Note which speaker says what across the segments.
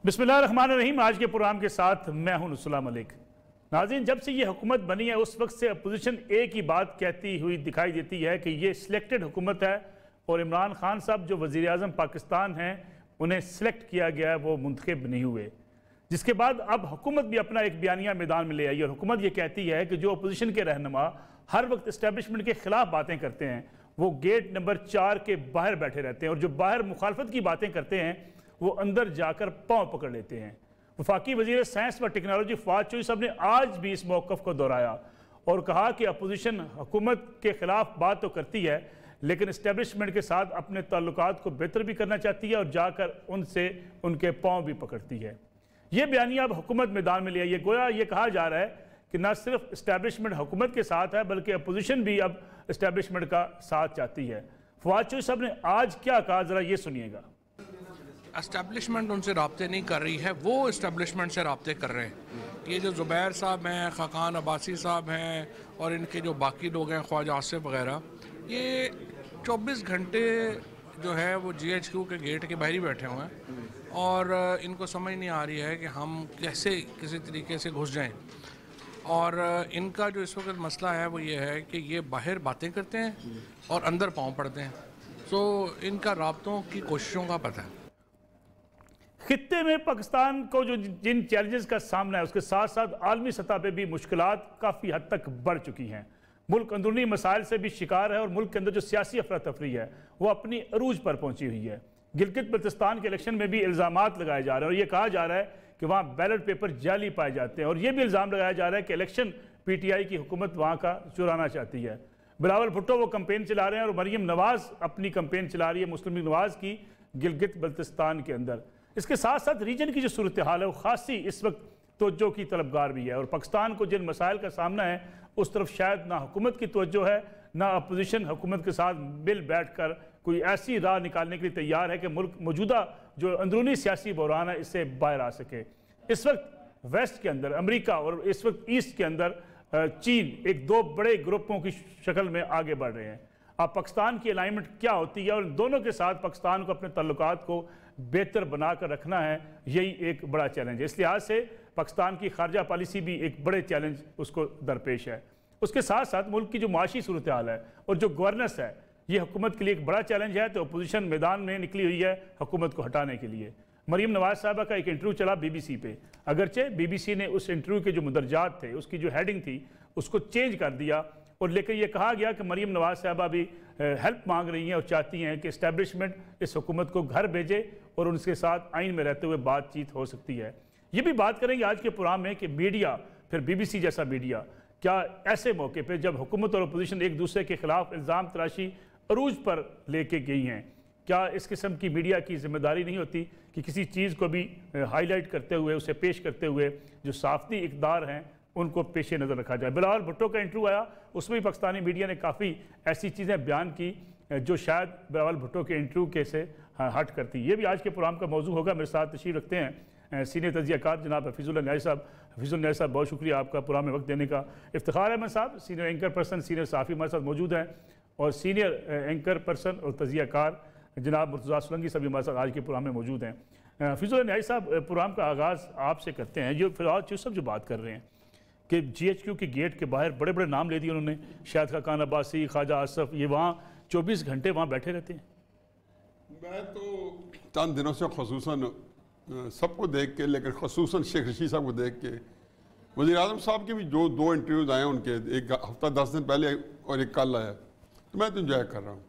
Speaker 1: बिस्मिल्लाहिर्रहमानिर्रहीम। आज के प्रोग्राम के साथ मैं हूं नुसला मलिक। नाज़रीन, जब से ये हुकूमत बनी है उस वक्त से अपोजिशन एक ही बात कहती हुई दिखाई देती है कि ये सिलेक्टेड हुकूमत है और इमरान खान साहब जो वज़ीर आज़म पाकिस्तान हैं उन्हें सिलेक्ट किया गया है, वो मुंतखब नहीं हुए। जिसके बाद अब हुकूमत भी अपना एक बयानिया मैदान में ले आई और हुकूमत ये कहती है कि जो अपोजिशन के रहनुमा हर वक्त इस्टेब्लिशमेंट के खिलाफ बातें करते हैं वो गेट नंबर 4 के बाहर बैठे रहते हैं और जो बाहर मुखालफत की बातें करते हैं वो अंदर जाकर पांव पकड़ लेते हैं। वफाकी वज़ीर साइंस व टेक्नोलॉजी फवाद चौधरी साहब ने आज भी इस मौक़िफ़ को दोहराया और कहा कि अपोजिशन हुकूमत के ख़िलाफ़ बात तो करती है लेकिन इस्टेब्लिशमेंट के साथ अपने ताल्लुकात को बेहतर भी करना चाहती है और जाकर उनसे उनके पाँव भी पकड़ती है। ये बयानिया अब हुकूमत मैदान में ले आई है। गोया ये कहा जा रहा है कि न सिर्फ इस्टेब्लिशमेंट हुकूमत के साथ है बल्कि अपोजिशन भी अब इस्टेब्लिशमेंट का साथ चाहती है। फवाद चौधरी साहब ने आज क्या कहा, ज़रा ये सुनिएगा।
Speaker 2: एस्टेब्लिशमेंट उनसे रब्ते नहीं कर रही है, वो इस्टेब्लिशमेंट से रब्ते कर रहे हैं। ये जो ज़ुबैर साहब हैं, खाकान अब्बासी साहब हैं और इनके जो बाकी लोग हैं ख्वाजा आसिफ वगैरह, ये 24 घंटे जो है वो GHQ के गेट के बाहर ही बैठे हुए हैं और इनको समझ नहीं आ रही है कि हम कैसे किसी तरीके से घुस जाएं। और इनका जो इस वक्त मसला है वो ये है कि ये बाहर बातें करते हैं और अंदर पाँव पड़ते हैं। तो इनका राब्तों की कोशिशों का पता है।
Speaker 1: खित्ते में पाकिस्तान को जो जिन चैलेंजेस का सामना है उसके साथ साथ आलमी सतह पे भी मुश्किलात काफ़ी हद तक बढ़ चुकी हैं। मुल्क अंदरूनी मसाइल से भी शिकार है और मुल्क के अंदर जो सियासी अफरा तफरी है वो अपनी अरूज पर पहुंची हुई है। गिलगित बल्तिस्तान के इलेक्शन में भी इल्ज़ामात लगाए जा रहे हैं और ये कहा जा रहा है कि वहाँ बैलेट पेपर जाली पाए जाते हैं और ये भी इल्ज़ाम लगाया जा रहा है कि इलेक्शन PTI की हुकूमत वहाँ का चुराना चाहती है। बिलावल भुट्टो वो कंपेन चला रहे हैं और मरीम नवाज़ अपनी कंपेन चला रही है मुस्लिम लीग नवाज़ की गिलगित बल्तिस्तान के अंदर। इसके साथ साथ रीजन की जो सूरत हाल है वो खासी इस वक्त तवज्जो की तलबगार भी है और पाकिस्तान को जिन मसाइल का सामना है उस तरफ शायद ना हुकूमत की तवज्जो है ना अपोजिशन हुकूमत के साथ मिल बैठ कर कोई ऐसी राह निकालने के लिए तैयार है कि मुल्क मौजूदा जो अंदरूनी सियासी बहरान है इससे बाहर आ सके। इस वक्त वेस्ट के अंदर अमरीका और इस वक्त ईस्ट के अंदर चीन एक दो बड़े ग्रुपों की शक्ल में आगे बढ़ रहे हैं। अब पाकिस्तान की अलाइनमेंट क्या होती है और इन दोनों के साथ पाकिस्तान को अपने ताल्लुकात को बेहतर बनाकर रखना है, यही एक बड़ा चैलेंज है। इस लिहाज से पाकिस्तान की खारजा पॉलिसी भी एक बड़े चैलेंज उसको दरपेश है। उसके साथ साथ मुल्क की जो माशी सूरत हाल है और जो गवर्नेंस है ये हुकूमत के लिए एक बड़ा चैलेंज है। तो अपोजिशन मैदान में निकली हुई है हुकूमत को हटाने के लिए। मरीम नवाज़ साहबा का एक इंटरव्यू चला BBC पे, अगरचे BBC ने उस इंटरव्यू के जो मुदरजात थे उसकी जो हेडिंग थी उसको चेंज कर दिया और लेकर ये कहा गया कि मरीम नवाज़ साहबा भी हेल्प मांग रही हैं और चाहती हैं कि इस्टेब्लिशमेंट इस हुकूमत को घर भेजे और उनके साथ आइन में रहते हुए बातचीत हो सकती है। ये भी बात करेंगे आज के प्रोग्राम में कि मीडिया, फिर BBC जैसा मीडिया, क्या ऐसे मौके पर जब हुकूमत और अपोजिशन एक दूसरे के खिलाफ इल्ज़ाम तराशी अरूज पर लेके गई हैं, क्या इस किस्म की मीडिया की जिम्मेदारी नहीं होती कि किसी चीज़ को भी हाईलाइट करते हुए उसे पेश करते हुए जो साफ़ती इक़दार हैं उनको पेश नज़र रखा जाए। बिलावल भुट्टो का इंटरव्यू आया, उसमें भी पाकिस्तानी मीडिया ने काफ़ी ऐसी चीज़ें बयान की जो शायद बिलावल भुट्टो के इंटरव्यू के से हट करती। ये भी आज के प्रोग्राम का मौजू होगा। मेरे साथ तशरीफ़ रखते हैं सीनियर तजियाकार जनाब हफीजुल्लाह न्याई साहब। हफीजुल्लाह न्याई साहब, बहुत शुक्रिया आपका प्रोग्राम में वक्त देने का। इफ्तिखार अहमद साहब सीनियर एंकर पर्सन, सीनियर साफ़ी हमारे साथ मौजूद हैं और सीनियर एंकर पर्सन और तजियाकार जनाब मुर्तज़ा सोलंकी सभी हमारे साथ आज के प्रोग्राम में मौजूद हैं। हफीजुल्लाह न्याई साहब, प्रोग्राम का आगाज़ आपसे करते हैं। जो फिलहाल चूसफ जो बात कर रहे हैं कि GHQ के गेट के बाहर बड़े बड़े नाम ले दिए उन्होंने, शायद खाकान अब्बासी, ख्वाजा आसफ, ये वहाँ 24 घंटे वहाँ बैठे रहते हैं।
Speaker 3: मैं तो चंद दिनों से खसूसन सबको देख के, लेकिन खसूसन शेख रशीद साहब को देख के, वज़ीर आज़म साहब के भी जो 2 इंटरव्यूज़ आए उनके, एक हफ्ता 10 दिन पहले और एक कल आया, तो मैं तो इंजॉय कर रहा हूँ।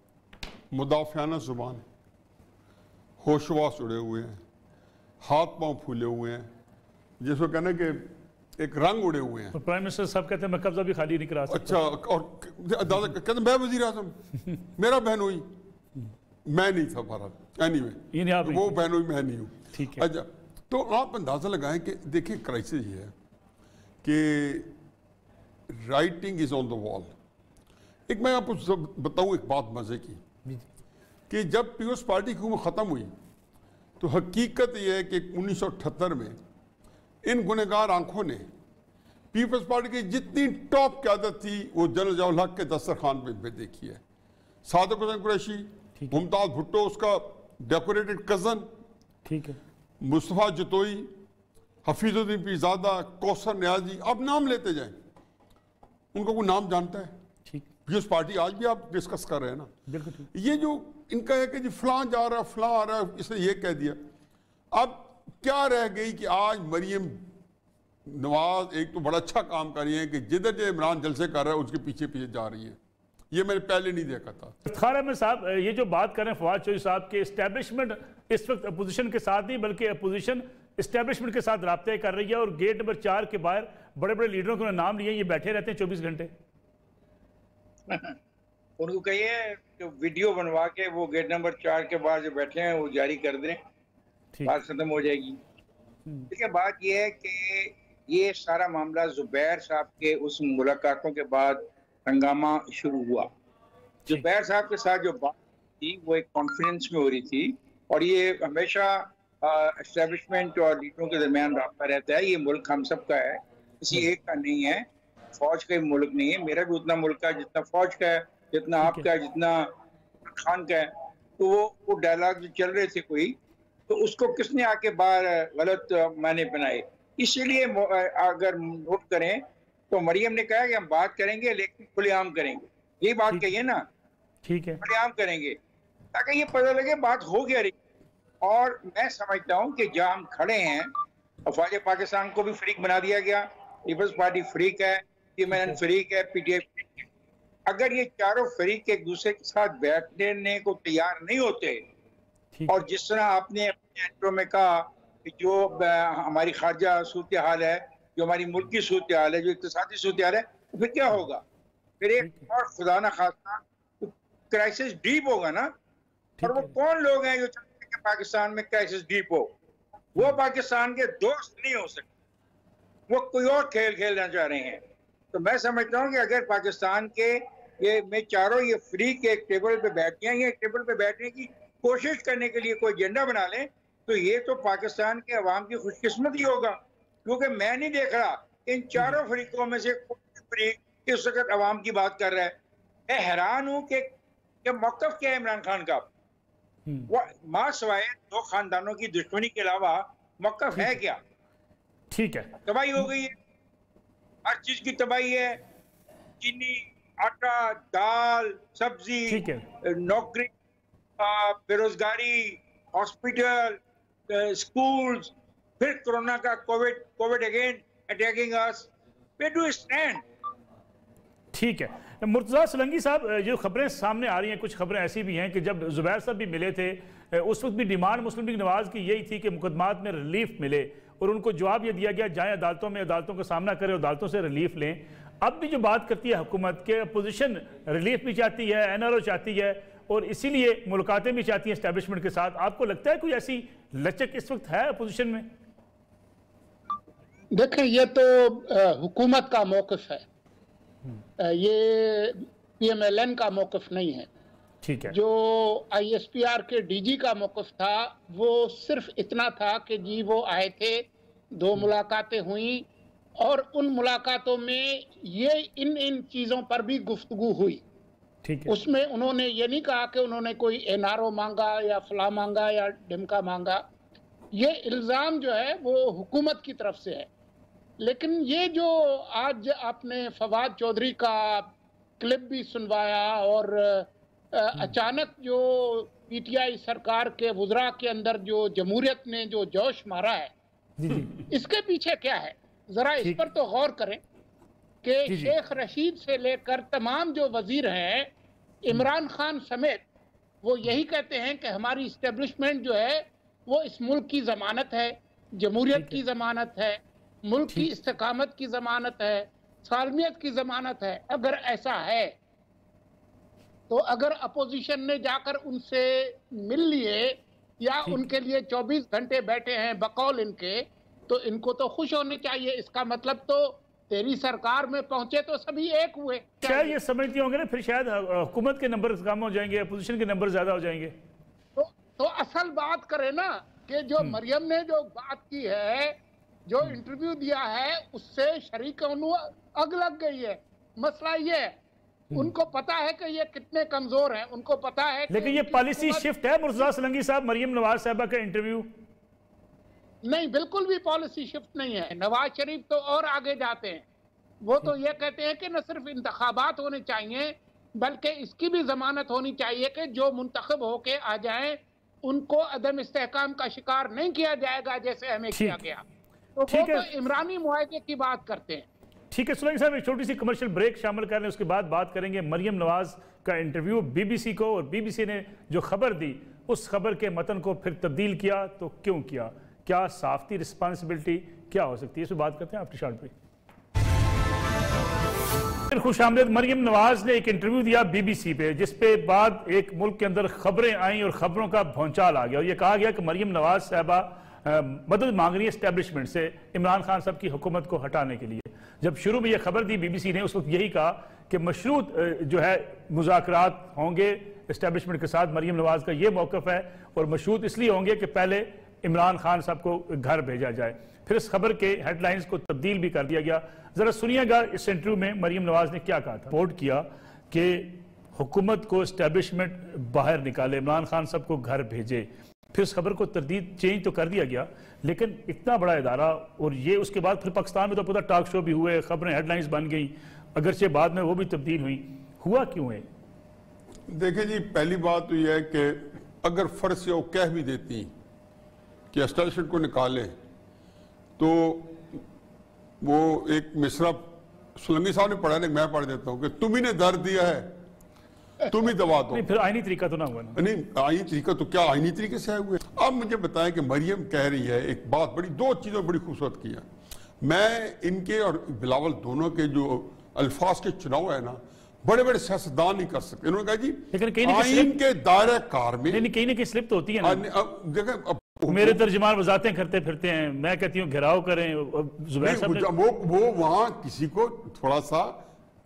Speaker 3: मुदाफ़ियाना ज़ुबान, होशवास उड़े हुए हैं, हाथ पाँव फूले हुए हैं, जिसको कहना कि एक रंग उड़े हुए हैं।
Speaker 1: तो प्राइम मिनिस्टर साहब कहते हैं मैं कब्जा भी खाली नहीं करा सकता।
Speaker 3: अच्छा, और कहते मैं वज़ीर आज़म, मेरा बहनोई मैं नहीं था भारत, एनीवे वो बहनोई मैं नहीं हूँ।
Speaker 1: ठीक है।
Speaker 3: अच्छा, तो आप अंदाज़ा लगाएं कि देखिए क्राइसिस ये है कि writing is on the wall. एक मैं आपको बताऊँ एक बात मज़े की कि जब पीपल्स पार्टी की हुकूमत ख़त्म हुई तो हकीकत यह है कि 1978 में इन गुनहगार आंखों ने पीपल्स पार्टी की जितनी टॉप क़यादत थी वो जनरल जवाहर हक के दस्तरखान पे देखी है। सादिक हुसैन कुरैशी, मुमताज़ भुट्टो उसका डेकोरेटेड कज़न,
Speaker 1: ठीक है,
Speaker 3: मुस्तफ़ा जतोई, हफीजुद्दीन पीरज़ादा, कौसर न्याजी, आप नाम लेते जाएं, उनको कोई नाम जानता है?
Speaker 1: ठीक,
Speaker 3: पीपल्स पार्टी आज भी आप डिस्कस कर रहे हैं ना।
Speaker 1: बिल्कुल ठीक।
Speaker 3: ये जो इनका है कि जी फलां जा रहा है, फलां आ रहा है, इसने ये कह दिया। अब क्या रह गई कि आज मरियम नवाज एक तो बड़ा अच्छा काम कर रही है कि जिधर जो इमरान जलसे कर रहा है उसके पीछे पीछे जा रही है। ये मैंने पहले नहीं देखा था।
Speaker 1: इफ्तिखार अहमद साहब, ये जो बात कर रहे हैं फवाद चौधरी साहब के, इस्टेब्लिशमेंट इस वक्त अपोजिशन के साथ नहीं बल्कि अपोजिशन इस्टेब्लिशमेंट के साथ राब्ते कर रही है और गेट नंबर 4 के बाहर बड़े बड़े लीडरों के नाम लिए, ये बैठे रहते हैं 24 घंटे।
Speaker 4: उनको कहिए जो वीडियो बनवा के वो गेट नंबर 4 के बाहर जो बैठे हैं वो जारी कर दें, बात खत्म हो जाएगी। ठीक है, बात ये है कि ये सारा मामला जुबैर साहब के उस मुलाकातों के बाद हंगामा शुरू हुआ। जुबैर साहब के साथ जो बात थी वो एक कॉन्फ्रेंस में हो रही थी और ये हमेशा एस्टेब्लिशमेंट और लीडरों के दरमियान रास्ता रहता है। ये मुल्क हम सब का है, किसी एक का नहीं है, फौज का मुल्क नहीं है। मेरा भी उतना मुल्क है जितना फौज का है, जितना आपका है, जितना खान का है। तो वो डायलॉग जो चल रहे थे कोई, तो उसको किसने आके बाहर गलत मायने बनाए। इसीलिए अगर नोट करें तो मरियम ने कहा कि हम बात करेंगे लेकिन खुलेआम करेंगे, यही बात कही है ना।
Speaker 1: ठीक है,
Speaker 4: खुलेआम करेंगे ताकि ये पता लगे बात हो क्या रही। और मैं समझता हूँ कि जहाँ हम खड़े हैं, अफवाज पाकिस्तान को भी फ्रीक बना दिया गया, पीपल्स पार्टी फ्रीक है, PMNN फ्रीक है, PTI फ्रीक है। अगर ये चारों फ्रीक एक दूसरे के साथ बैठने को तैयार नहीं होते और जिस तरह आपने अपने इंट्रो में कहा कि जो हमारी खारजा सूरत हाल है, जो हमारी मुल्क की सूरत हाल है, जो इक्तिसादी सूरत हाल है, तो फिर क्या होगा? फिर एक और खुदा न खास्ता क्राइसिस डीप होगा ना। और वो कौन लोग हैं जो चाहते हैं कि पाकिस्तान में क्राइसिस डीप हो? वो पाकिस्तान के दोस्त नहीं हो सकते, वो कोई और खेल खेलना चाह रहे हैं। तो मैं समझता हूँ कि अगर पाकिस्तान के ये में चारों ये फ्री के एक टेबल पे बैठ गए, ये टेबल पे बैठने की कोशिश करने के लिए कोई एजेंडा बना लें, तो ये तो पाकिस्तान के अवाम की खुशकिस्मती होगा। क्योंकि मैं नहीं देख रहा इन चारों फरीकों में से कोई फरीक इस वक्त अवाम की बात कर रहा है। मैं हैरान हूँ कि मौकफ क्या है इमरान खान का। वो मां सवाए दो खानदानों की दुश्मनी के अलावा मौकफ है क्या?
Speaker 1: ठीक है,
Speaker 4: तबाही हो गई है, हर चीज की तबाही है, चीनी, आटा, दाल, सब्जी, नौकरी, बेरोजगारी, हॉस्पिटल, स्कूल्स, फिर कोरोना का covid again attacking us. Where do we stand?
Speaker 1: ठीक है, मुर्तज़ा सोलंकी साहब, जो खबरें सामने आ रही हैं, कुछ खबरें ऐसी भी हैं कि जब जुबैर साहब भी मिले थे उस वक्त भी डिमांड मुस्लिम लीग नवाज की यही थी कि मुकदमात में रिलीफ मिले और उनको जवाब ये दिया गया जाएं अदालतों में, अदालतों का सामना करें, अदालतों से रिलीफ लें। अब भी जो बात करती है हुकूमत के, अपोजिशन रिलीफ भी चाहती है, NRO चाहती है और इसीलिए मुलाकातें भी चाहती हैं एस्टेब्लिशमेंट के साथ। आपको लगता है कोई ऐसी लचक इस वक्त है अपोजिशन में?
Speaker 5: देखें, ये तो हुकूमत का मौक़िफ़ है, ये PMLN का मौक़िफ़ नहीं है।
Speaker 1: ठीक है,
Speaker 5: जो ISPR के DG का मौक़िफ़ था वो सिर्फ इतना था कि जी वो आए थे, 2 मुलाकातें हुई और उन मुलाकातों में ये इन चीज़ों पर भी गुफ्तगू हुई।
Speaker 1: ठीक है,
Speaker 5: उसमें उन्होंने ये नहीं कहा कि उन्होंने कोई NRO मांगा या फला मांगा या डिमका मांगा। ये इल्ज़ाम जो है वो हुकूमत की तरफ से है। लेकिन ये जो आज आपने फवाद चौधरी का क्लिप भी सुनवाया और अचानक जो PTI सरकार के वुज़रा के अंदर जो जमहूरियत ने जो जोश मारा है, इसके पीछे क्या है? ज़रा इस पर तो गौर करें कि शेख रशीद से लेकर तमाम जो वजीर हैं, इमरान खान समेत, वो यही कहते हैं कि हमारी इस्टेब्लिशमेंट जो है वो इस मुल्क की ज़मानत है, जमहूरियत की ज़मानत है, मुल्क की इस्तिकामत की ज़मानत है, सालमियत की ज़मानत है। अगर ऐसा है तो अगर अपोजिशन ने जाकर उनसे मिल लिए या उनके लिए 24 घंटे बैठे हैं बकौल इनके, तो इनको तो खुश होने चाहिए। इसका मतलब तो तेरी सरकार में पहुंचे तो सभी एक हुए।
Speaker 1: क्या ये समझती होंगे ना फिर शायद हुकूमत के नंबर कम हो जाएंगे, अपोजिशन के नंबर ज्यादा हो जाएंगे?
Speaker 5: तो असल बात करें ना कि जो मरियम ने जो बात की है, जो इंटरव्यू दिया है, उससे शरीकों अग लग गई है। मसला ये है, उनको पता है कि ये कितने कमजोर हैं, उनको पता है।
Speaker 1: लेकिन ये पॉलिसी शिफ्ट है मुर्तज़ा सोलंकी साहब, मरियम नवाज साहबा का इंटरव्यू
Speaker 5: नहीं, बिल्कुल भी पॉलिसी शिफ्ट नहीं है। नवाज शरीफ तो और आगे जाते हैं, वो तो ये कहते हैं कि न सिर्फ इंतखाबात होने चाहिए बल्कि इसकी भी जमानत होनी चाहिए कि जो मुंतखब होके आ जाएं उनको अदम इस्तेहकाम का शिकार नहीं किया जाएगा जैसे हमें किया गया। तो वो तो इमरानी मुआहदे की बात करते हैं।
Speaker 1: ठीक है सुलैमान साहब, एक छोटी सी कमर्शियल ब्रेक शामिल कर लें, उसके बाद बात करेंगे मरियम नवाज का इंटरव्यू बीबीसी को, और बीबीसी ने जो खबर दी उस खबर के मतन को फिर तब्दील किया तो क्यों किया, क्या साफ थी रिस्पॉन्सिबिलिटी, क्या हो सकती है, इस पर बात करते हैं आपकी शॉर्ट ब्रेक। खुश आमदेद। मरियम नवाज ने एक इंटरव्यू दिया बीबीसी पे, जिसपे बाद एक मुल्क के अंदर खबरें आई और खबरों का भौंचाल आ गया, और यह कहा गया कि मरियम नवाज साहबा मदद मांग रही है एस्टेब्लिशमेंट से इमरान खान साहब की हुकूमत को हटाने के लिए। जब शुरू में यह खबर दी बीबीसी ने, उस वक्त यही कहा कि मशरूत जो है मुज़ाकरात होंगे एस्टेब्लिशमेंट के साथ, मरियम नवाज का यह मौक़िफ़ है, और मशरूत इसलिए होंगे कि पहले इमरान खान साहब को घर भेजा जाए। फिर इस खबर के हेडलाइंस को तब्दील भी कर दिया गया। जरा सुनिएगा इस इंटरव्यू में मरियम नवाज ने क्या कहा था। रिपोर्ट किया कि हुकूमत को एस्टेब्लिशमेंट बाहर निकाले, इमरान खान साहब को घर भेजे। फिर इस खबर को तरदीद चेंज तो कर दिया गया, लेकिन इतना बड़ा इदारा, और ये उसके बाद फिर पाकिस्तान में तो पूरा टॉक शो भी हुए, खबरें हेडलाइंस बन गई, अगरचे बाद में वो भी तब्दील हुई। हुआ क्यों है?
Speaker 3: देखिए जी, पहली बात तो यह है कि अगर फर्ज से वो कह भी देती कि एस्टेब्लिशमेंट को निकाले, तो वो एक मिसरा सुलंगी साहब ने पढ़ा, मैं पढ़ देता हूं कि तुम ही ने दर्द दिया है, तुम ही दबा दो।
Speaker 1: नहीं, फिर आईनी तरीका तो ना हुआ ना।
Speaker 3: नहीं, आईनी तरीका तो क्या आईनी तरीके से आए हुए। अब मुझे बताएं कि मरियम कह रही है एक बात, बड़ी दो चीजों बड़ी खूबसूरत की है। मैं इनके और बिलावल दोनों के जो अल्फाज के चुनाव है ना, बड़े बड़े सियासतदान नहीं कर सकते। इन्होंने कहा जी
Speaker 1: लेकिन
Speaker 3: आईन के दायरे कार में
Speaker 1: कहीं ना कहीं स्लिप तो होती है ना।
Speaker 3: देखें,
Speaker 1: मेरे तर्जुमान वजातें करते फिरते हैं, मैं कहती हूँ घेराव करें। जुबैर साहब
Speaker 3: वो वहां किसी को थोड़ा सा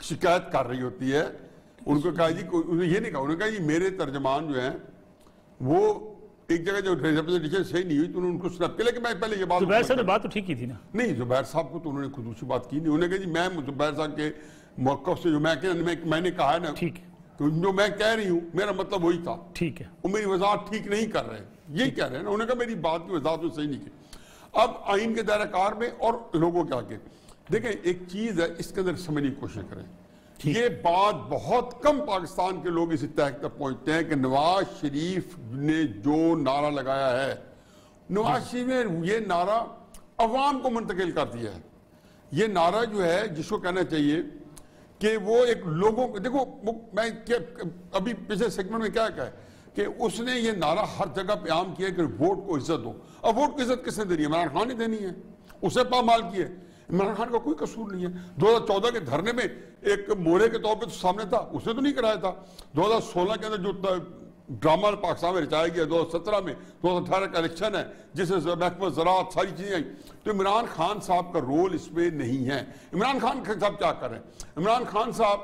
Speaker 3: शिकायत कर रही होती है, उनको कहा जी, ये नहीं कहा, उन्होंने कहा जी मेरे तर्जमान जो हैं वो एक जगह जो रिप्रेजेंटेशन सही नहीं हुई तो उन्होंने उनको स्नैप किया। लेकिन मैं पहले ये बात,
Speaker 1: जुबैर साहब ने बात तो ठीक की थी ना।
Speaker 3: नहीं, जुबैर साहब को तो उन्होंने खुद दूसरी बात की नहीं। उन्होंने कहा जी मैं जुबैर साहब के मौक़िफ़ से जो मैंने कहा है ना,
Speaker 1: ठीक है,
Speaker 3: तो जो मैं कह रही हूँ मेरा मतलब वही था।
Speaker 1: ठीक है,
Speaker 3: वो मेरी वजाहत ठीक नहीं कर रहे हैं, यही कह रहे हैं ना। उन्होंने कहा मेरी बात की वजाहत में सही नहीं की। अब आइन के दायरा कार में और लोगों के आगे देखें, एक चीज है इसके अंदर समझने की कोशिश करें। ये बात बहुत कम पाकिस्तान के लोग इस तय तक पहुंचते हैं कि नवाज शरीफ ने जो नारा लगाया है, नवाज शरीफ ने ये नारा अवाम को मुंतकिल कर दिया है। ये नारा जो है, जिसको कहना चाहिए कि वो एक लोगों को, देखो मैं क्या अभी पिछले सेगमेंट में क्या कहा है कि उसने ये नारा हर जगह पे आम किया कि वोट को इज्जत दो। अब वोट को इज्जत किसने देनी है? इमरान खान ने देनी है, उसे पामाल की है। इमरान खान का कोई कसूर नहीं है। 2014 के धरने में एक मोहरे के तौर पे तो सामने था, उसने तो नहीं कराया था। 2016 के अंदर जो ड्रामा पाकिस्तान में रचाया गया, 2017 में 2018 का इलेक्शन है जिससे महकमा ज़राअत सारी चीजें आई, तो इमरान खान साहब का रोल इसमें नहीं है। इमरान खान साहब क्या कर रहे हैं? इमरान खान साहब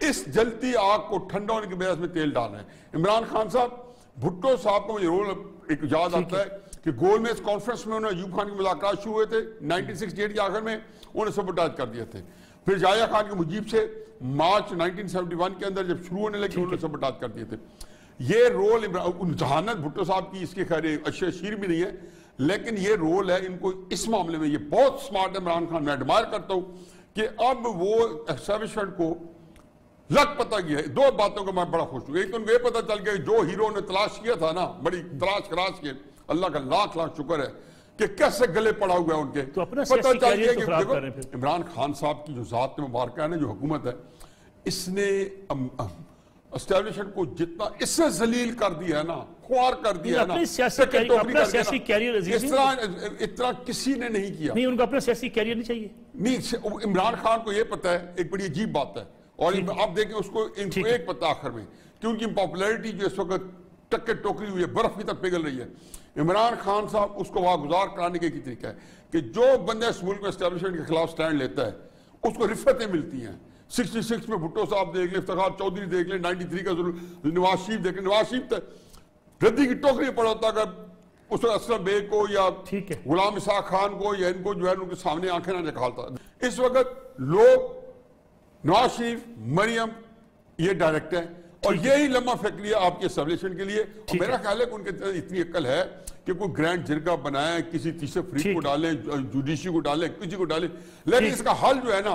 Speaker 3: इस जलती आग को ठंडा होने की वजह में तेल डाल रहे हैं। इमरान खान साहब, भुट्टो साहब को मुझे रोल एक याद आता है कि गोलमेज कॉन्फ्रेंस में उन्होंने अयूब खान के मुलाकात शुरू हुए थे 1968 के आखिर में, उन्हें सबोटाज कर दिए थे। फिर जाया खान के मुजीब से मार्च 1971 के अंदर जब शुरू होने लगे उन्होंने सबोटाज कर दिए थे। ये रोल जहानत भुट्टो साहब की इसके खैर अच्छे शीर भी नहीं है, लेकिन ये रोल है इनको इस मामले में। ये बहुत स्मार्ट है इमरान खान, मैं एडमायर करता हूं कि अब वो एस्टेब्लिशमेंट को लग पता गया है। दो बातों का मैं बड़ा खुश हूं। एक तो उनको ये पता चल गया जो हीरो ने तलाश किया था ना, बड़ी तलाश कराश के, अल्लाह का लाख लाख शुक्र है कि कैसे गले पड़ा हुआ है उनके,
Speaker 1: तो अपना
Speaker 3: पता चल गया
Speaker 1: तो
Speaker 3: कि देखो इमरान खान साहब की जो जात मुबारक है ना, जो हुकूमत है, इसने एस्टेब्लिशमेंट को जितना इससे जलील कर दिया है ना, ख्वार कर दिया है ना,
Speaker 1: सियासी कैरियर
Speaker 3: इतना किसी ने नहीं किया।
Speaker 1: नहीं, उनको अपना सियासी कैरियर नहीं चाहिए।
Speaker 3: नहीं, इमरान खान को यह पता है, एक बड़ी अजीब बात है, और आप देखें उसको इनको एक पता आखिर में कि उनकी पॉपुलैरिटी जो इस वक्त टक्के टोकरी हुई है, बर्फ की तरफ पिघल रही है। इमरान खान साहब उसको वागुजार कराने का तरीका है कि जो बंदा इस मुल्क में एस्टेब्लिशमेंट के खिलाफ स्टैंड लेता है उसको रिफतें मिलती हैं। 66 में भुट्टो साहब देख ले, इफ्तिखार चौधरी देख ले, 93 का नवाज शरीफ देख ले। नवाज शरीफ रद्दी की टोकरी पड़ा होता अगर उस असलम बेग को या गुलाम इसाक खान को या इनको जो है उनके सामने आंखें ना निकालता। इस वक्त लोग नवाज शरीफ, मरियम ये डायरेक्ट है, और यही लम्हा फैक्ट्री है आपके एस्टेब्लिशमेंट के लिए। और मेरा ख्याल है कि उनके अंदर इतनी अक्ल है कि कोई ग्रैंड जिरगा बनाए, किसी तीसरे फ्री को डालें, जुडिशरी को डालें, किसी को डालें, लेकिन इसका हल जो है ना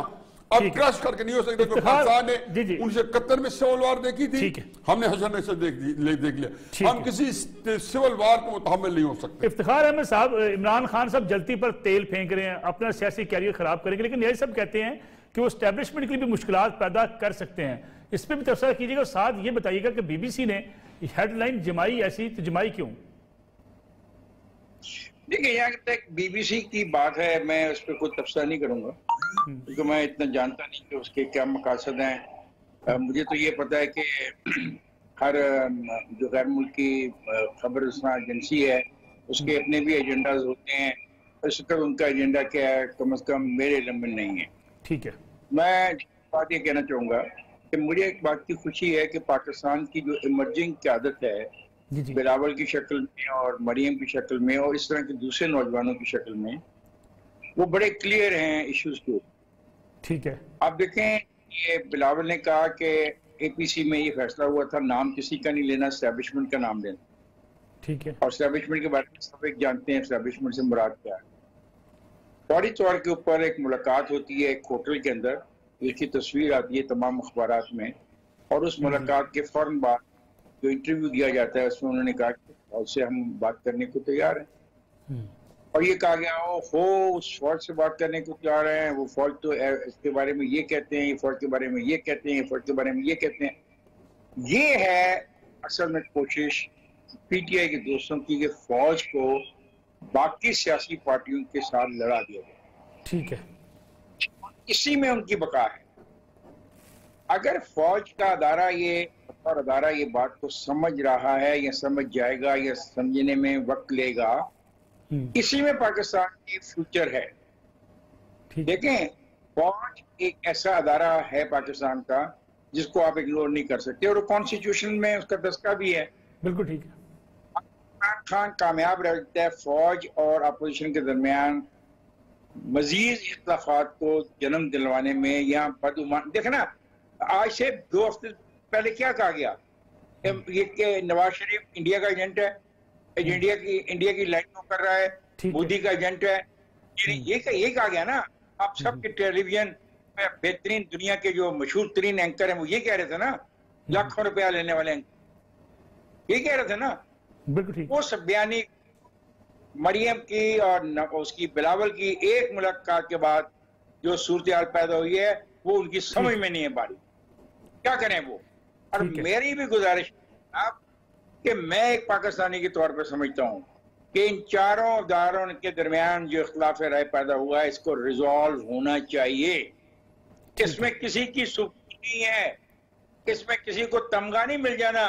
Speaker 3: अब क्रश करके नहीं हो सकता। पाकिस्तान ने उनसे कतर में सिविल वार देखी थी, हमने हसन से देख लिया, हम किसी सिविल वार को मुतहम्मिल नहीं हो सकते।
Speaker 1: इफ्तिखार अहमद साहब, इमरान खान साहब जल्दी पर तेल फेंक रहे हैं, अपना सियासी कैरियर खराब करेंगे, लेकिन यही सब कहते हैं कि वो एस्टेब्लिशमेंट के लिए भी मुश्किलात पैदा कर सकते हैं। इस पर भी तबसरा कीजिएगा और साथ ये बताइएगा कि बीबीसी ने हेडलाइन जमाई ऐसी, तो जमाई क्यों?
Speaker 4: देखिए, यहाँ तक बीबीसी की बात है, मैं उस पर कोई तबसरा नहीं करूंगा क्योंकि मैं इतना जानता नहीं कि उसके क्या मकासद हैं। मुझे तो ये पता है कि हर जो गैर मुल्की खबर रसां एजेंसी है उसके अपने भी एजेंडाज होते हैं। इस वक्त उनका एजेंडा क्या है कम से कम मेरे इल्म में नहीं है।
Speaker 1: ठीक है,
Speaker 4: मैं बात ये कहना चाहूँगा कि मुझे एक बात की खुशी है कि पाकिस्तान की जो इमर्जिंग क़यादत है बिलावल की शक्ल में और मरियम की शक्ल में और इस तरह के दूसरे नौजवानों की शक्ल में, वो बड़े क्लियर हैं इश्यूज के।
Speaker 1: ठीक है,
Speaker 4: आप देखें, ये बिलावल ने कहा कि एपीसी में ये फैसला हुआ था नाम किसी का नहीं लेना, एस्टैब्लिशमेंट का नाम लेना।
Speaker 1: ठीक है,
Speaker 4: और एस्टैब्लिशमेंट के बारे में सब एक जानते हैं एस्टैब्लिशमेंट से मुराद क्या है। फौरी तौर के ऊपर एक मुलाकात होती है एक होटल के अंदर, जिसकी तस्वीर आती है तमाम अखबारात में, और उस मुलाकात के फौरन बाद जो इंटरव्यू दिया जाता है उसमें उन्होंने कहा कि फौज से हम बात करने को तैयार हैं। और ये कहा गया हो उस फौज से बात करने को तैयार हैं, वो फौज तो इसके बारे में ये कहते हैं, ये फौज के बारे में ये कहते हैं, फौज के बारे में ये कहते हैं। ये है असल में कोशिश पीटीआई के दोस्तों की कि फौज को बाकी सियासी पार्टियों के साथ लड़ा दिया जाए।
Speaker 1: ठीक है,
Speaker 4: इसी में उनकी बका है। अगर फौज का अदारा ये बात को समझ रहा है या समझ जाएगा या समझने में वक्त लेगा, इसी में पाकिस्तान की फ्यूचर है। देखें, फौज एक ऐसा अदारा है पाकिस्तान का जिसको आप इग्नोर नहीं कर सकते और कॉन्स्टिट्यूशन में उसका दस्तखत भी है।
Speaker 1: बिल्कुल ठीक है।
Speaker 4: इमरान खान कामयाब रहता है फौज और अपोजिशन के दरमियान मजीद इख्तिलाफात को जन्म दिलवाने में या बदगुमान। देखना, आज से 2 हफ्ते पहले क्या कहा गया ये कि नवाज शरीफ इंडिया का एजेंट है, इंडिया की लाइनों कर रहा है, मोदी का एजेंट है। ये कहा गया ना। आप सबके टेलीविजन में बेहतरीन दुनिया के जो मशहूर तरीन एंकर हैं वो ये कह रहे थे ना, लाखों रुपया लेने वाले एंकर, ये कह रहे थे ना। वो सब बयानी मरियम की और उसकी बिलावल की एक मुलाकात के बाद जो सूरत पैदा हुई है वो उनकी समझ में नहीं है बारी, क्या करें वो। और मेरी भी गुजारिश आप कि मैं एक पाकिस्तानी के तौर पर समझता हूँ कि इन चारों अदारों के दरमियान जो इख्तिलाफ राय पैदा हुआ है इसको रिजॉल्व होना चाहिए। इसमें किसी की सुख नहीं है, इसमें किसी को तमगा नहीं मिल जाना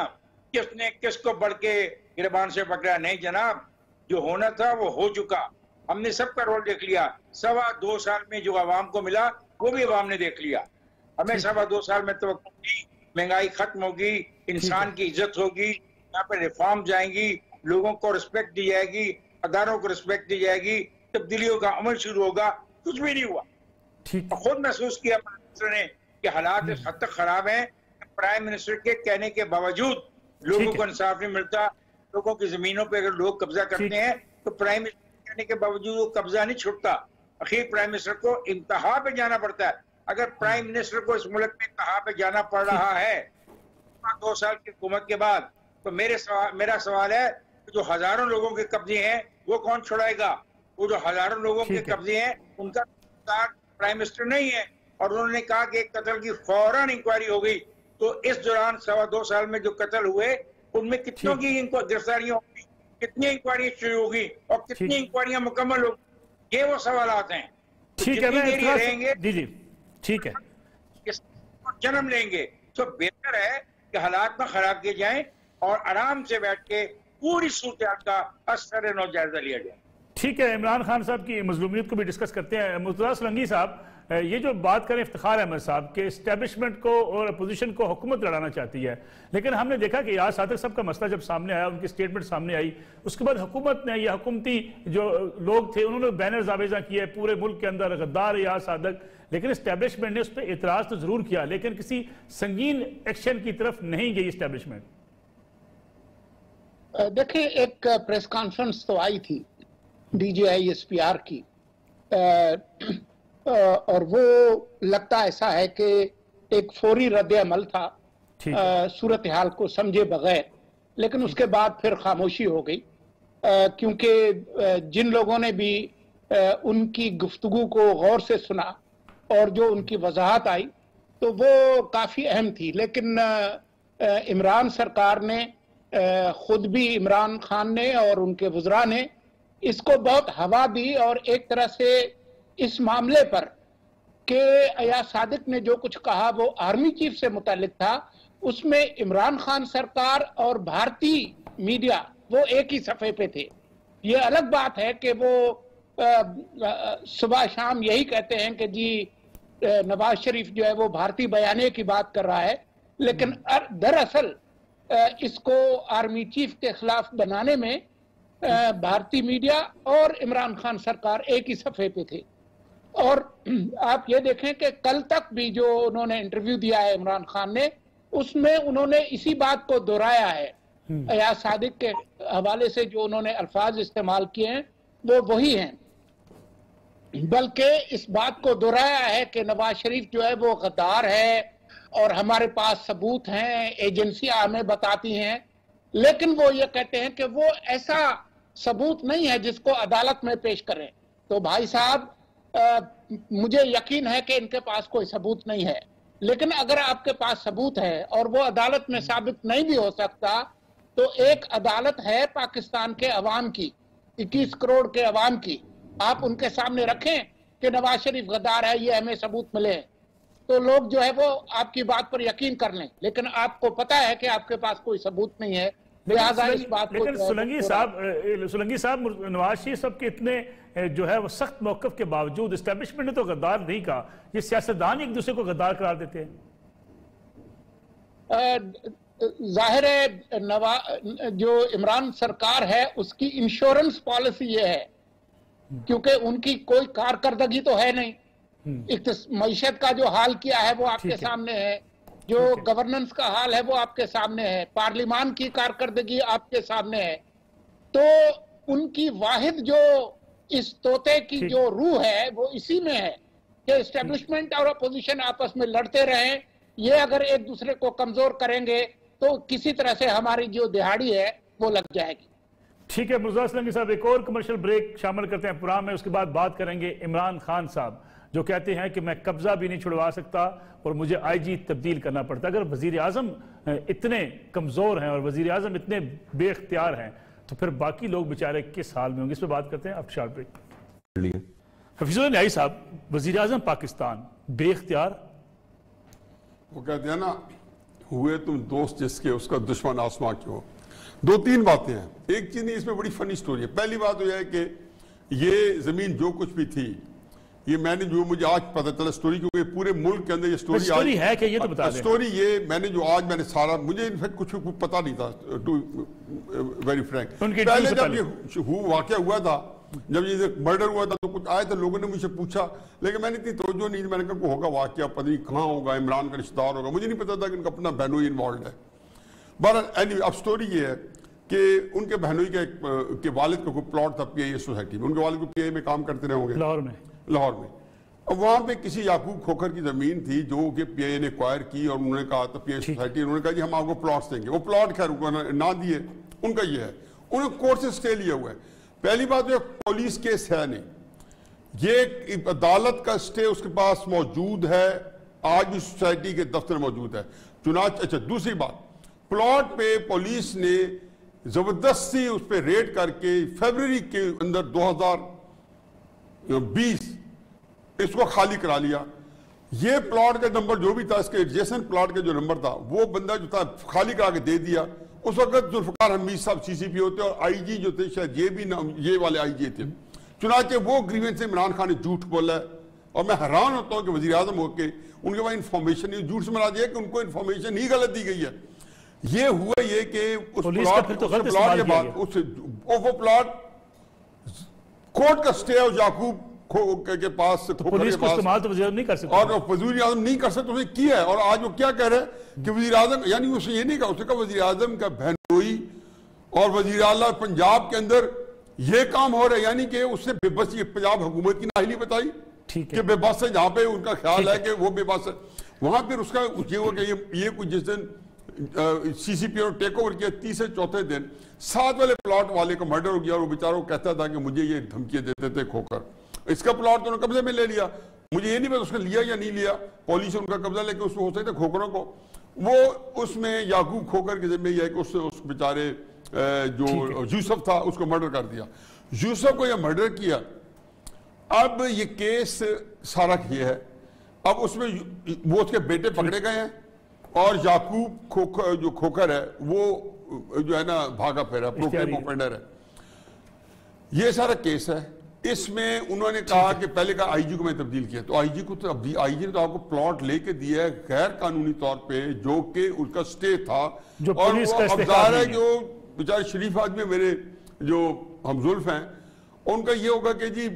Speaker 4: किसने किसको बढ़ के गिरबान से पकड़ा। नहीं जनाब, जो होना था वो हो चुका। हमने सबका रोल देख लिया। 2.25 साल में जो आवाम को मिला वो भी आवाम ने देख लिया। हमें 2.25 साल में तो महंगाई खत्म होगी, इंसान की इज्जत होगी, यहाँ पे रिफॉर्म जाएंगी, लोगों को रिस्पेक्ट दी जाएगी, अदारों को रिस्पेक्ट दी जाएगी, तब्दीलियों का अमल शुरू होगा। कुछ भी नहीं हुआ। खुद महसूस किया ने कि हालात इस हद तक खराब हैं, प्राइम मिनिस्टर के कहने के बावजूद लोगों को इंसाफ नहीं मिलता। लोगों की जमीनों पे अगर लोग कब्जा करते हैं तो प्राइम मिनिस्टर कहने के बावजूद वो कब्जा नहीं छुटता। आखिर प्राइम मिनिस्टर को इंतहा पे जाना पड़ता है। अगर प्राइम मिनिस्टर को इस मुल्क में इंतहा पे जाना पड़ रहा है 2 साल की हुकूमत के बाद, तो मेरा सवाल है जो हजारों लोगों के कब्जे हैं वो कौन छुड़ाएगा? वो जो हजारों लोगों के कब्जे हैं उनका प्राइम मिनिस्टर नहीं है। और उन्होंने कहा कि कत्ल की फौरन इंक्वायरी हो गई। तो इस दौरान 2.25 साल में जो कत्ल हुए उनमें कितनों की इनको गिरफ्तारियां होगी, कितनी इंक्वायरी शुरू होगी और कितनी इंक्वायरियां मुकम्मल होगी, ये वो सवालात हैं।
Speaker 1: ठीक है,
Speaker 4: रहेंगे
Speaker 1: जी ठीक है,
Speaker 4: जन्म लेंगे तो बेहतर है कि हालात में खराब किए जाएं और आराम से बैठ के पूरी सूरत का असर नौ जायजा लिया जाए।
Speaker 1: ठीक है, इमरान खान साहब की मजलूमियत को भी डिस्कस करते हैं। मुर्तज़ा सुलंगी साहब, ये जो बात करें इफ्तिखार अहमद साहब के एस्टेब्लिशमेंट को और अपोजिशन को हुकूमत लड़ाना चाहती है, लेकिन हमने देखा कि यार सादिक साहब का मसला जब सामने आया, उनकी स्टेटमेंट सामने आई, उसके बाद हुकूमत ने या हुकूमती जो लोग थे उन्होंने बैनर्स आवेजा किए पूरे मुल्क के अंदर, गद्दार यार सादिक लेकिन एस्टेब्लिशमेंट ने उस पर इतराज तो जरूर किया, लेकिन किसी संगीन एक्शन की तरफ नहीं गई एस्टेब्लिशमेंट।
Speaker 5: देखिए, एक प्रेस कॉन्फ्रेंस तो आई थी DGI-SPR की, और वो लगता ऐसा है कि एक फौरी रद्द अमल था सूरत हाल को समझे बगैर, लेकिन उसके बाद फिर खामोशी हो गई, क्योंकि जिन लोगों ने भी उनकी गुफ्तगू को गौर से सुना और जो उनकी वजाहत आई तो वो काफ़ी अहम थी। लेकिन इमरान सरकार ने खुद भी, इमरान खान ने और उनके वज़रा ने इसको बहुत हवा दी, और एक तरह से इस मामले पर कि अयाज सादिक ने जो कुछ कहा वो आर्मी चीफ से मुतालिक था, उसमें इमरान खान सरकार और भारतीय मीडिया वो एक ही सफ़े पे थे। ये अलग बात है कि वो सुबह शाम यही कहते हैं कि जी नवाज शरीफ जो है वो भारतीय बयाने की बात कर रहा है, लेकिन दरअसल इसको आर्मी चीफ के खिलाफ बनाने में भारतीय मीडिया और इमरान खान सरकार एक ही सफ़े पे थे। और आप ये देखें कि कल तक भी जो उन्होंने इंटरव्यू दिया है इमरान खान ने, उसमें उन्होंने इसी बात को दोहराया है। अयाज सादिक के हवाले से जो उन्होंने अल्फाज इस्तेमाल किए हैं वो वही हैं, बल्कि इस बात को दोहराया है कि नवाज शरीफ जो है वो गद्दार है और हमारे पास सबूत हैं, एजेंसियां हमें बताती हैं, लेकिन वो ये कहते हैं कि वो ऐसा सबूत नहीं है जिसको अदालत में पेश करें। तो भाई साहब, मुझे यकीन है कि इनके पास कोई सबूत नहीं है, लेकिन अगर आपके पास सबूत है और वो अदालत में साबित नहीं भी हो सकता, तो एक अदालत है पाकिस्तान के अवाम की, 21 करोड़ के अवाम की, आप उनके सामने रखें कि नवाज शरीफ गद्दार है, ये हमें सबूत मिले, तो लोग जो है वो आपकी बात पर यकीन कर लें। लेकिन आपको पता है कि आपके पास कोई सबूत नहीं है, लिहाजा इस बात को।
Speaker 1: लेकिन सुलंगी साहब नवाज शरीफ साहब के इतने जो है वो सख्त मौकफ के बावजूद एस्टेब्लिशमेंट ने तो गद्दार नहीं कहा, ये सियासतदान एक दूसरे को गद्दार करार देते हैं।
Speaker 5: जाहिर है जो इमरान सरकार है उसकी इंश्योरेंस पॉलिसी ये है, क्योंकि उनकी कोई कारकर्दगी तो है नहीं, मईशत का जो हाल किया है वो आपके सामने है, जो गवर्नेंस का हाल है वो आपके सामने है, पार्लियामान की कारकर्दगी आपके सामने है। तो उनकी वाहिद जो इस तोते की जो रूह है वो इसी में है कि एस्टेब्लिशमेंट और अपोजिशन आपस में लड़ते रहें। ये अगर एक दूसरे को कमजोर करेंगे तो किसी तरह से हमारी जो दिहाड़ी है वो लग जाएगी।
Speaker 1: ठीक है मुर्तज़ा सुलंगी साहब, एक और कमर्शियल ब्रेक शामिल करते हैं प्रोग्राम में, उसके बाद बात करेंगे इमरान खान साहब जो कहते हैं कि मैं कब्जा भी नहीं छुड़वा सकता और मुझे IG तब्दील करना पड़ता। अगर वजीर आजम इतने कमजोर हैं और वजीर आजम इतने बेख्तियार हैं तो फिर बाकी लोग बेचारे किस हाल में होंगे, इस पर बात करते हैं आफ्टर शॉर्ट ब्रेक। हफीजुल न्याई साहब, वजीर आजम पाकिस्तान बेख्तियार,
Speaker 3: वो कहते हैं ना, हुए तुम दोस्त जिसके उसका दुश्मन आसमां क्यों। दो तीन बातें हैं, एक चीज नहीं, इसमें बड़ी फनी स्टोरी है। पहली बात तो यह है कि ये जमीन जो कुछ भी थी, ये मैंने जो मुझे आज पता चला स्टोरी, क्योंकि पूरे मुल्क के अंदर ये स्टोरी
Speaker 1: है कि ये तो बता दें।
Speaker 3: स्टोरी ये मैंने सारा, मुझे इनफैक्ट कुछ पता नहीं था, टू वेरी फ्रैंक। पहले जब ये वाकया हुआ था, जब ये मर्डर हुआ था, तो कुछ आए थे, लोगों ने मुझसे पूछा, लेकिन मैंने इतनी तवज्जो नहीं, मैंने कहा होगा वाकया, पता नहीं कहाँ होगा, इमरान का रिश्तेदार होगा, मुझे नहीं पता था कि इनका अपना बहनोई इन्वॉल्व है। बहरहाल एनीवे, अब स्टोरी ये है कि उनके बहनोई के वालिद का कोई प्लॉट था PIA सोसाइटी में, उनके वालिद को PIA में काम करते रहे होंगे लाहौर में। अब वहाँ पे किसी याकूब खोखर की जमीन थी जो कि PIA ने एक्वायर की, और उन्होंने कहा था PIA सोसाइटी, उन्होंने कहा जी हम आपको प्लॉट्स देंगे। वो प्लॉट खैर ना दिए, उनका ये है, उन्होंने कोर्ट से स्टे लिया हुआ है। पहली बात जो पुलिस केस है नहीं, ये अदालत का स्टे उसके पास मौजूद है, आज भी सोसाइटी के दफ्तर मौजूद है चुनाच। अच्छा, दूसरी बात, प्लॉट पे पुलिस ने जबरदस्ती उस पर रेड करके फरवरी के अंदर 2020 इसको खाली करा लिया। ये प्लॉट का नंबर जो भी था, इसके एडजेसेंट प्लॉट का जो नंबर था, वो बंदा जो था खाली करा के दे दिया। उस वक्त जुल्फकार हमीद साहब CCP होते और IG जो थे शायद ये भी नाम, ये वाले IG थे। चुनाचे वो ग्रीवेंस से इमरान खान ने झूठ बोला है, और मैं हैरान होता हूँ कि वजीर आजम होके उनके पास इन्फॉर्मेशन नहीं, झूठ से मना दिया कि उनको इन्फॉर्मेशन ही गलत दी गई है। ये हुआ ये कि उस प्लॉट के बाद वो प्लॉट कोर्ट का स्टे है, याकूब के पास,
Speaker 1: पुलिस को इस्तेमाल तो वज़ीर आज़म नहीं कर सकते,
Speaker 3: और वज़ीर आज़म नहीं कर सकते, उसने किया है। और आज वो क्या कह रहे हैं कि वज़ीर आज़म, यानी उसने ये नहीं कहा, उसने कहा वज़ीर आज़म का बहनोई और वज़ीर आला पंजाब के अंदर ये काम हो रहा है, यानी कि उसने बेबस ये पंजाब हुकूमत की नाअहली बताई कि बेबस है, जहां पे उनका ख्याल है कि वो बेबस है। वहां फिर उसका ये हुआ कि ये कुछ जिस दिन सीसीपी ने टेक ओवर किया, तीसरे चौथे दिन 7 वाले प्लॉट वाले का मर्डर हो गया, और वो बेचारा कहता था कि मुझे ये धमकियां देते थे खोकर, इसका प्लॉट तो उन्होंने कब्जे में ले लिया, मुझे ये नहीं पता उसने लिया या नहीं लिया, पुलिस उनका कब्जा लेके उसमें हो सकता है खोकरों को, वो उसमें याकूब खोकर के जिम्मे यह है कि उससे उस बेचारे जो यूसुफ था उसको मर्डर कर दिया। यूसुफ को यह मर्डर किया। अब ये केस सारा ये है, अब उसमें वो उसके बेटे पकड़े गए हैं, और याकूब जो खोकर है वो जो है ना भागा फेरा प्रोक्लेम ऑफेंडर है। ये सारा केस है। इसमें उन्होंने कहा कि पहले कहा आईजी को मैं तब्दील किया, तो आईजी को तो अभी आईजी ने तो आपको प्लॉट लेके दिया है गैर कानूनी तौर पे, जो कि उसका स्टे था, और वो अफजार है जो बेचारे शरीफ आदमी मेरे जो हमजुल्फ हैं, उनका ये होगा कि जी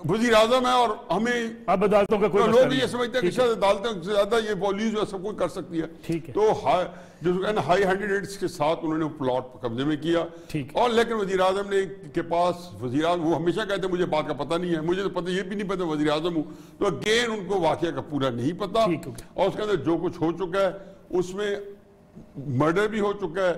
Speaker 3: वज़ीर आज़म है और हमें
Speaker 1: अब अदालतों का कोई
Speaker 3: तो लोग ये समझते हैं कि शायद अदालतों से ज्यादा ये पुलिस जो सब कुछ कर सकती है। तो जो हाई हैंडेडनेस के साथ उन्होंने प्लॉट कब्जे में किया, और लेकिन वज़ीर आज़म ने के पास वज़ीर आज़म वो हमेशा कहते हैं मुझे बात का पता नहीं है, मुझे तो पता ये भी नहीं पता वज़ीर आज़म हूँ, तो अगेन उनको वाकया का पूरा नहीं पता, और उसके अंदर जो कुछ हो चुका है उसमें मर्डर भी हो चुका है,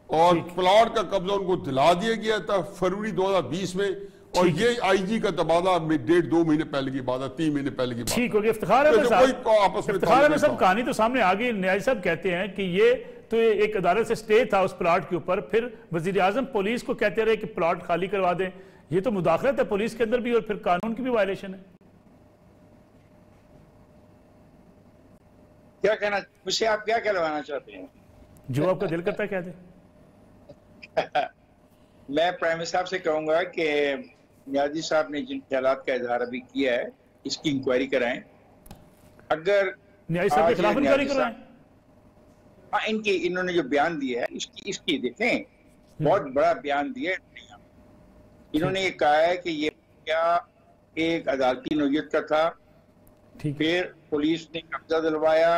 Speaker 3: और प्लॉट का कब्जा उनको दिला दिया गया था फरवरी 2020 में, और ये आईजी का तबादला में 1.5-2 महीने पहले की बात है, 3 महीने पहले की बात।
Speaker 1: ठीक हो गया। इफ्तिखार अहमद साहब कहानी तो सामने आ गई। न्याय साहब कहते हैं कि ये तो एक अदालत से स्टे था उस प्लॉट के ऊपर, फिर वजीर आजम पुलिस को कहते रहे कि प्लॉट खाली करवा दें, ये तो मुदाखलत है पुलिस के अंदर भी और फिर कानून की भी वायलेशन है।
Speaker 4: क्या कहना, मुझसे आप क्या कहलवाना चाहते हैं?
Speaker 1: जो आपका दिल करता है कह दे।
Speaker 4: मैं प्राइम मिनिस्टर साहब से कहूंगा कि नियाजी साहब ने जिन ख्यालात का इजहार अभी किया है इसकी इंक्वायरी कराएं। अगर
Speaker 1: न्याजी साहब के खिलाफ इंक्वायरी कराएं,
Speaker 4: हाँ, इन्होंने जो बयान दिया है इसकी देखें, बहुत बड़ा बयान दिया है। इन्होंने ये कहा है कि ये क्या एक अदालती नौयत का था, फिर पुलिस ने कब्जा दिलवाया,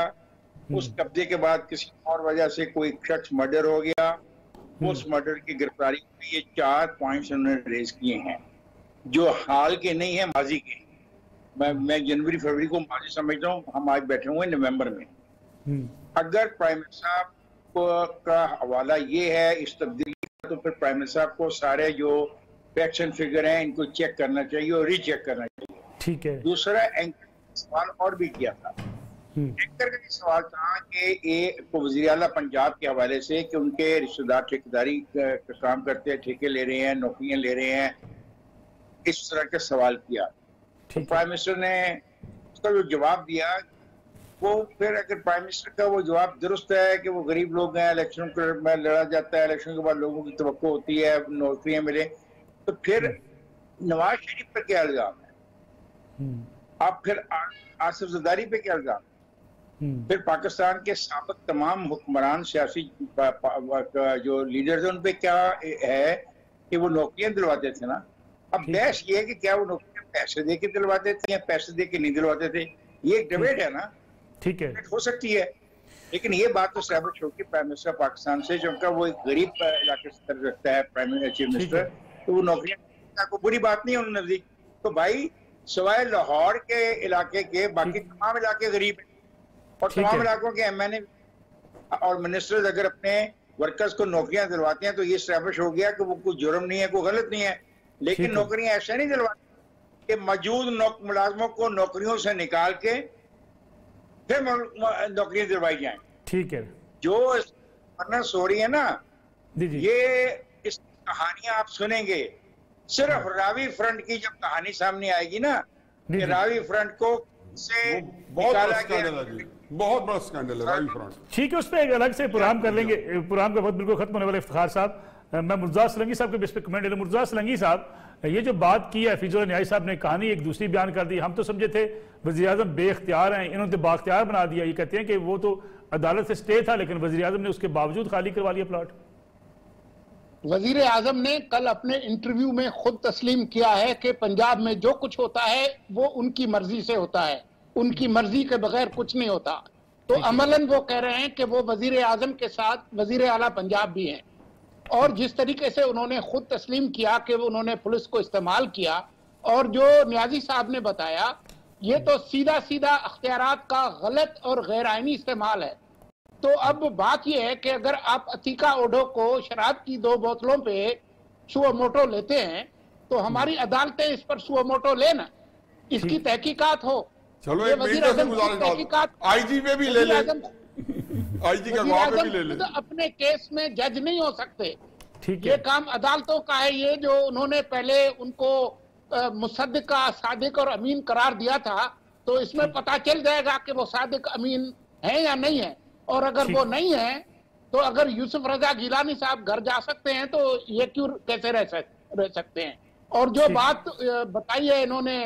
Speaker 4: उस कब्जे के बाद किसी और वजह से कोई शख्स मर्डर हो गया, उस मर्डर की गिरफ्तारी हुई। ये 4 पॉइंट्स उन्होंने रेज किए हैं जो हाल के नहीं है, माजी के। मैं जनवरी फरवरी को माजी समझता हूँ, हम आज बैठे हुए नवंबर में। अगर प्राइम मिनिस्टर साहब का हवाला ये है इस तब्दीली का, तो फिर प्राइम मिनिस्टर साहब को सारे जो फैक्ट्स एंड फिगर हैं इनको चेक करना चाहिए और रीचेक करना चाहिए।
Speaker 1: ठीक है।
Speaker 4: दूसरा एंकर सवाल और भी किया था, एंकर का सवाल था कि वज़ीर आला पंजाब के हवाले से कि उनके रिश्तेदार ठेकेदारी का काम करते हैं, ठेके ले रहे हैं, नौकरियां ले रहे हैं, इस तरह का सवाल किया। तो प्राइम मिनिस्टर ने उसका जो जवाब दिया वो, फिर अगर प्राइम मिनिस्टर का वो जवाब दुरुस्त है कि वो गरीब लोग हैं, इलेक्शन में लड़ा जाता है, इलेक्शन के बाद लोगों की तवक्को होती है नौकरियां मिले, तो फिर नवाज शरीफ पर क्या इल्जाम है? अब फिर आसिफ जरदारी पे क्या इल्जाम? फिर पाकिस्तान के साबिक तमाम हुक्मरान सियासी जो लीडर्स हैं उन पे क्या है कि वो नौकरियां दिलवाते थे ना। अब बहस ये है कि क्या वो नौकरियां पैसे दे के दिलवाते थे या पैसे दे के नहीं दिलवाते थे, ये एक डिबेट है ना।
Speaker 1: ठीक है,
Speaker 4: हो सकती है, लेकिन ये बात तो एस्टैब्लिश होगी प्राइम मिनिस्टर पाकिस्तान से, जो उनका वो एक गरीब इलाके से तरफ रखता है प्राइम चीफ मिनिस्टर, तो वो नौकरियां को बुरी बात नहीं है उन नजदीक। तो भाई सवाए लाहौर के इलाके के बाकी तमाम इलाके गरीब हैं, और तमाम इलाकों के एमएनए और मिनिस्टर्स अगर अपने वर्कर्स को नौकरियां दिलवाते हैं तो ये एस्टैब्लिश हो गया कि वो कोई जुर्म नहीं है, कोई गलत नहीं है। लेकिन नौकरियां ऐसे नहीं दिलवाते कि मौजूद मुलाजमों को नौकरियों से निकाल के फिर नौकरियां दिलवाई जाएं।
Speaker 1: ठीक है, जो
Speaker 4: वरनस हो रही है ना, ये इस कहानियां आप सुनेंगे, सिर्फ रावी फ्रंट की जब कहानी सामने आएगी ना, कि रावी फ्रंट को से
Speaker 3: बहुत बड़ा स्कैंडल है रावी फ्रंट।
Speaker 1: ठीक है, उस पर एक अलग से प्रोग्राम कर लेंगे। प्रोग्राम का वक्त बिल्कुल खत्म होने वाला। इफ्तिखार साहब, मैं मुर्तज़ा सलंगी साहब के इस पर कमेंट ले। मुर्तज़ा सलंगी साहब, ये जो बात की है फिजल न्याय साहब ने, कहानी एक दूसरी बयान कर दी। हम तो समझे थे वज़ीर आज़म बेख्तियार हैं, इन्होंने बाख्तियार बना दिया। ये कहते हैं कि वो तो अदालत से स्टे था लेकिन वज़ीर आज़म ने उसके बावजूद खाली करवा लिया प्लॉट।
Speaker 5: वजीर आजम ने कल अपने इंटरव्यू में खुद तस्लीम किया है कि पंजाब में जो कुछ होता है वो उनकी मर्जी से होता है, उनकी मर्जी के बगैर कुछ नहीं होता। तो अमलन वो कह रहे हैं कि वो वजीर आजम के साथ वजीर आला पंजाब भी हैं। और जिस तरीके से उन्होंने खुद तस्लीम किया कि उन्होंने पुलिस को इस्तेमाल किया, और जो न्याजी साहब ने बताया, ये तो सीधा सीधा अख्तियारात का गलत और गैर आईनी इस्तेमाल है। तो अब बात यह है कि अगर आप अतीका ओढो को शराब की 2 बोतलों पे सुओ मोटो लेते हैं तो हमारी अदालतें इस पर सुओ मोटो लेना, इसकी तहकीकात हो।
Speaker 3: चलो
Speaker 5: ये
Speaker 3: एक
Speaker 5: वजीर
Speaker 3: महीने से
Speaker 5: आजम की तहकीकात,
Speaker 3: आईजी पे भी ले ले,
Speaker 5: वजीर
Speaker 3: आईजी का गवाह पे भी ले ले।
Speaker 5: आजम अपने केस में जज नहीं हो सकते,
Speaker 1: ठीक
Speaker 5: ये
Speaker 1: है।
Speaker 5: काम अदालतों का है। ये जो उन्होंने पहले उनको मुसद्दिका, सादिक और अमीन करार दिया था, तो इसमें पता चल जाएगा कि वो सादिक अमीन है या नहीं है। और अगर वो नहीं है तो अगर यूसुफ रजा गिलानी साहब घर जा सकते हैं तो ये क्यों कैसे रह सकते हैं। और जो बात बताई है इन्होंने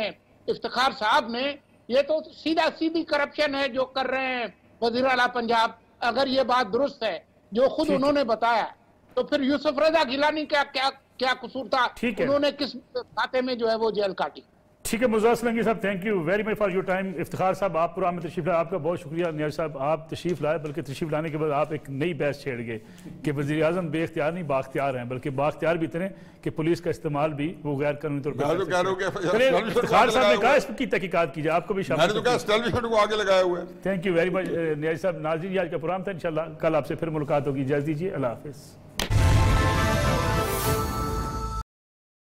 Speaker 5: इफ्तिखार साहब ने, ये तो सीधा सीधी करप्शन है जो कर रहे हैं वज़ीर आला पंजाब। अगर ये बात दुरुस्त है जो खुद उन्होंने बताया, तो फिर यूसुफ रजा गिलानी का क्या कसूर था, उन्होंने किस खाते में जो है वो जेल काटी।
Speaker 1: ठीक है मुज़्ज़र असलंगी साहब, thank you very much for your time. Iftikhar साहब, आप प्रोग्राम में तशरीफ लाए, आपका बहुत शुक्रिया। न्याज़ साहब, आप तशरीफ लाए, बल्कि तशरीफ लाने के बाद आप एक नई बहस छेड़ गए कि वज़ीर आज़म बेख्तियार नहीं बाख्तियार हैं, बल्कि बाख्तियार भी इतने कि पुलिस का इस्तेमाल भी वो गैर कानूनी तौर पर। इफ्तिखार साहब ने कहा इसकी तहकीकात कीजिए, आपको भी शामिल
Speaker 3: को आगे लगाया हुआ है।
Speaker 1: Thank you very much Niyaz साहब। नाज़रीन, आज का प्रोग्राम था, इंशाल्लाह कल आपसे फिर मुलाकात होगी। इजाज़त दीजिए, अल्लाह हाफ़िज़।